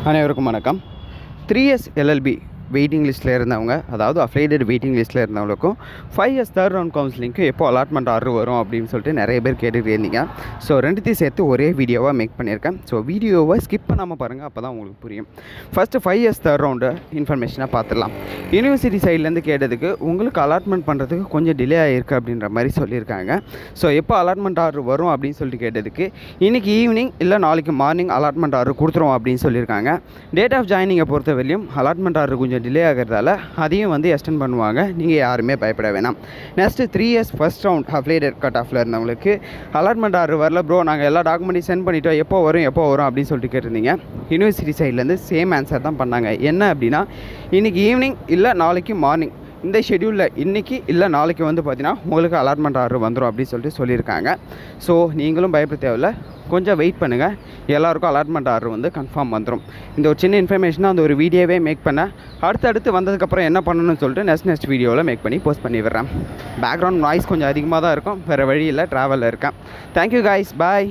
அனைவருக்கும் வணக்கம். 3S LLB waiting லிஸ்ட்டில் இருந்தவங்க, அதாவது அஃபிலியேட்டட் வெயிட்டிங் லிஸ்ட்டில் இருந்தவங்களுக்கும் 5S தேர்ட் ரவுண்ட் கவுன்சிலிங்க்கு எப்போ அலாட்மெண்ட் ஆர்டர் வரும் அப்படின்னு சொல்லிட்டு நிறைய பேர் கேட்டுகிட்டு இருந்தீங்க. ஸோ ரெண்டுத்தையும் சேர்த்து ஒரே வீடியோவாக மேக் பண்ணியிருக்கேன். ஸோ வீடியோவை ஸ்கிப் பண்ணாமல் பாருங்கள், அப்போ தான் உங்களுக்கு புரியும். ஃபஸ்ட்டு 5S தேர்ட் ரவுண்டு இன்ஃபர்மேஷனாக பார்த்துடலாம். யூனிவர்சிட்டி சைட்லேருந்து கேட்டதுக்கு உங்களுக்கு அலாட்மெண்ட் பண்ணுறதுக்கு கொஞ்சம் டிலே ஆகிருக்கு அப்படின்ற மாதிரி சொல்லியிருக்காங்க. ஸோ எப்போ அலாட்மெண்ட் ஆர்டர் வரும் அப்படின்னு சொல்லிட்டு கேட்டதுக்கு இன்றைக்கி ஈவினிங் இல்லை நாளைக்கு மார்னிங் அலாட்மெண்ட் ஆர்டர் கொடுத்துருவோம் அப்படின்னு சொல்லியிருக்காங்க. டேட் ஆஃப் ஜாயினிங்கை பொறுத்த வரையும் அலாட்மெண்ட் ஆர்டர் கொஞ்சம் டிலே ஆகிறதால அதையும் எக்ஸ்டெண்ட் பண்ணுவாங்க. நீங்கள் யாருமே பயப்பட வேணாம். Next 3S first round affiliated cut ஆஃபில் இருந்தவங்களுக்கு அலாட்மெண்ட் ஆர்டர் வரல ப்ரோ, நாங்கள் எல்லா டாக்குமெண்ட்டையும் சென்ட் பண்ணிவிட்டோம், எப்போ வரும் அப்படின்னு சொல்லிட்டு கேட்டிருந்தீங்க. யூனிவர்சிட்டி சைட்லேருந்து சேம் ஆன்சர் தான் பண்ணாங்க. என்ன அப்படின்னா இன்றைக்கி ஈவினிங் இல்லை நாளைக்கு மார்னிங் இந்த ஷெடியூலில் இன்றைக்கி இல்லை நாளைக்கு பார்த்தீங்கன்னா உங்களுக்கு அலாட்மெண்ட் ஆர்டர் வந்துடும் அப்படின்னு சொல்லியிருக்காங்க. ஸோ நீங்களும் பயப்பட தேவையில்லை, கொஞ்சம் வெயிட் பண்ணுங்கள், எல்லாருக்கும் அலாட்மெண்ட் ஆர்டர் கன்ஃபார்ம் வந்துடும். இந்த ஒரு சின்ன இன்ஃபர்மேஷனாக அந்த ஒரு வீடியோவே மேக் பண்ணேன். அடுத்தடுத்து வந்ததுக்கப்புறம் என்ன பண்ணணும்னு சொல்லிட்டு நெக்ஸ்ட் வீடியோவில் மேக் பண்ணி போஸ்ட் பண்ணி விடுறேன். பேக்ரவுண்ட் நாய்ஸ் கொஞ்சம் அதிகமாக தான் இருக்கும், வேறு வழி இல்லை, ட்ராவலில் இருக்கேன். தேங்க்யூ காய்ஸ், பாய்.